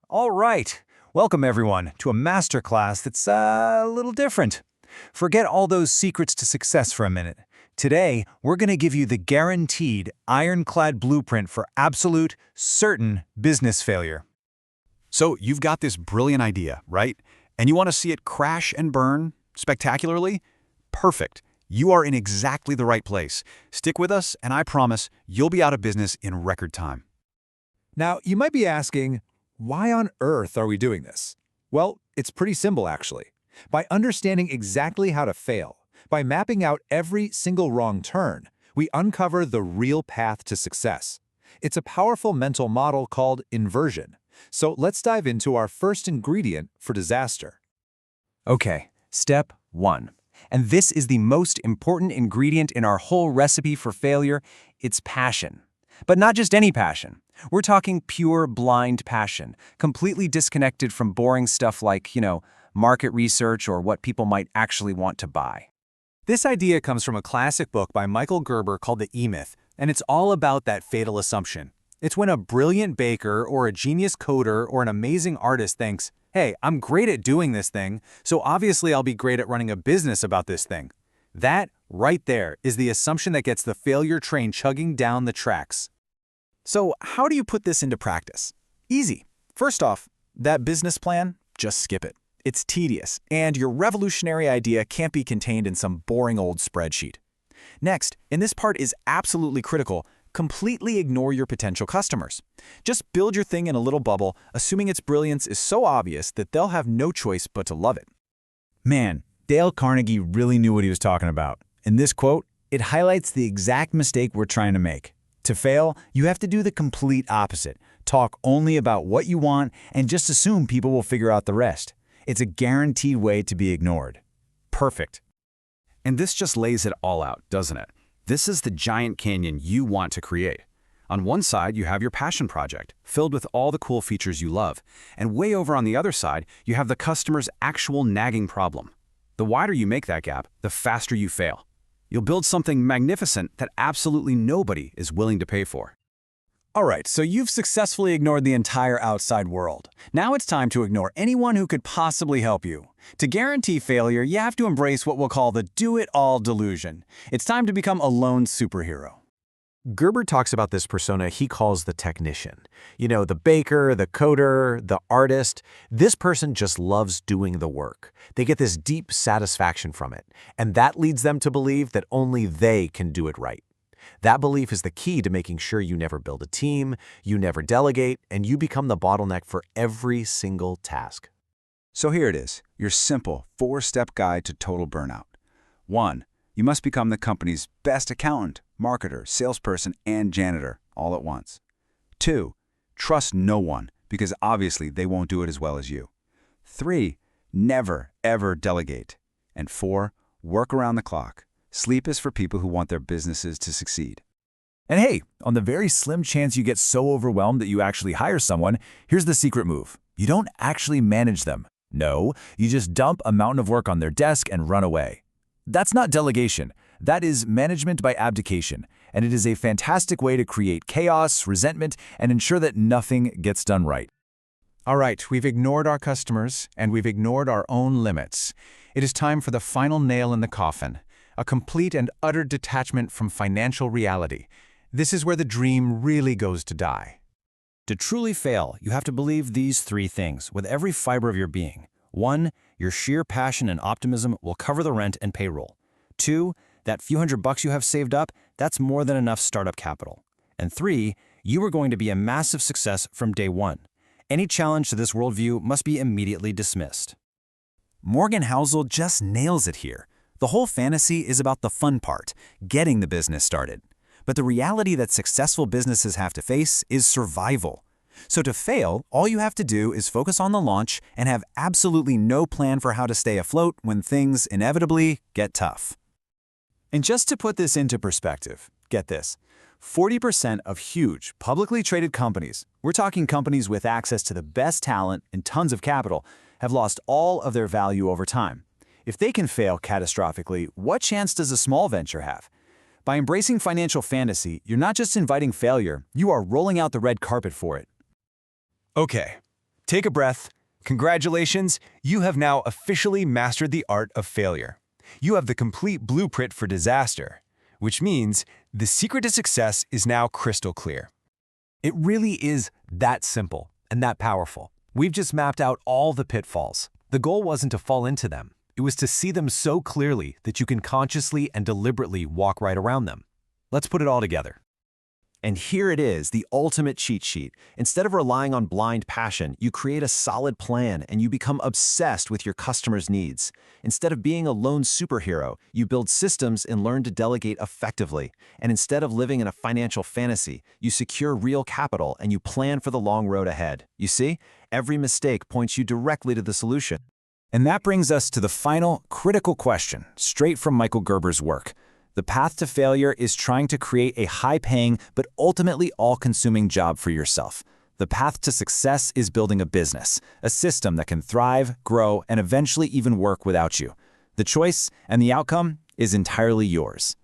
All right. Welcome, everyone, to a masterclass that's a little different. Forget all those secrets to success for a minute. Today, we're going to give you the guaranteed, ironclad blueprint for absolute, certain business failure. So you've got this brilliant idea, right? And you want to see it crash and burn spectacularly? Perfect. You are in exactly the right place. Stick with us, and I promise you'll be out of business in record time. Now, you might be asking, why on earth are we doing this? Well, it's pretty simple, actually. By understanding exactly how to fail, by mapping out every single wrong turn, we uncover the real path to success. It's a powerful mental model called inversion. So let's dive into our first ingredient for disaster. Okay, step one. And this is the most important ingredient in our whole recipe for failure. It's passion. But not just any passion. We're talking pure, blind passion, completely disconnected from boring stuff like, market research or what people might actually want to buy. This idea comes from a classic book by Michael Gerber called The E-Myth, and it's all about that fatal assumption. It's when a brilliant baker or a genius coder or an amazing artist thinks, hey, I'm great at doing this thing, so obviously I'll be great at running a business about this thing. That, right there, is the assumption that gets the failure train chugging down the tracks. So how do you put this into practice? Easy. First off, that business plan, just skip it. It's tedious, and your revolutionary idea can't be contained in some boring old spreadsheet. Next, and this part is absolutely critical, completely ignore your potential customers. Just build your thing in a little bubble, assuming its brilliance is so obvious that they'll have no choice but to love it. Man, Dale Carnegie really knew what he was talking about. In this quote, it highlights the exact mistake we're trying to make. To fail, you have to do the complete opposite. Talk only about what you want and just assume people will figure out the rest. It's a guaranteed way to be ignored. Perfect. And this just lays it all out, doesn't it? This is the giant canyon you want to create. On one side, you have your passion project, filled with all the cool features you love. And way over on the other side, you have the customer's actual nagging problem. The wider you make that gap, the faster you fail. You'll build something magnificent that absolutely nobody is willing to pay for. All right, so you've successfully ignored the entire outside world. Now it's time to ignore anyone who could possibly help you. To guarantee failure, you have to embrace what we'll call the do-it-all delusion. It's time to become a lone superhero. Gerber talks about this persona he calls the technician. The baker, the coder, the artist. This person just loves doing the work. They get this deep satisfaction from it, and that leads them to believe that only they can do it right. That belief is the key to making sure you never build a team, you never delegate, and you become the bottleneck for every single task. So here it is, your simple 4-step guide to total burnout. 1. You must become the company's best accountant, marketer, salesperson, and janitor all at once. 2. Trust no one, because obviously they won't do it as well as you. 3. Never, ever delegate. And 4. Work around the clock. Sleep is for people who want their businesses to succeed. And hey, on the very slim chance you get so overwhelmed that you actually hire someone, here's the secret move. You don't actually manage them. No, you just dump a mountain of work on their desk and run away. That's not delegation. That is management by abdication, and it is a fantastic way to create chaos, resentment, and ensure that nothing gets done right. All right, we've ignored our customers, and we've ignored our own limits. It is time for the final nail in the coffin, a complete and utter detachment from financial reality. This is where the dream really goes to die. To truly fail, you have to believe these 3 things with every fiber of your being. 1, your sheer passion and optimism will cover the rent and payroll. 2, that few $100 you have saved up, that's more than enough startup capital. And 3, you are going to be a massive success from day 1. Any challenge to this worldview must be immediately dismissed. Morgan Housel just nails it here. The whole fantasy is about the fun part, getting the business started. But the reality that successful businesses have to face is survival. So to fail, all you have to do is focus on the launch and have absolutely no plan for how to stay afloat when things inevitably get tough. And just to put this into perspective, get this. 40% of huge, publicly traded companies, we're talking companies with access to the best talent and tons of capital, have lost all of their value over time. If they can fail catastrophically, what chance does a small venture have? By embracing financial fantasy, you're not just inviting failure, you are rolling out the red carpet for it. Okay, Take a breath. Congratulations, you have now officially mastered the art of failure. You have the complete blueprint for disaster, which means the secret to success is now crystal clear. It really is that simple and that powerful. We've just mapped out all the pitfalls. The goal wasn't to fall into them. It was to see them so clearly that you can consciously and deliberately walk right around them. Let's put it all together. And here it is, the ultimate cheat sheet. Instead of relying on blind passion, you create a solid plan and you become obsessed with your customers' needs. Instead of being a lone superhero, you build systems and learn to delegate effectively. And instead of living in a financial fantasy, you secure real capital and you plan for the long road ahead. You see, every mistake points you directly to the solution. And that brings us to the final, critical question, straight from Michael Gerber's work. The path to failure is trying to create a high-paying but ultimately all-consuming job for yourself. The path to success is building a business, a system that can thrive, grow, and eventually even work without you. The choice and the outcome is entirely yours.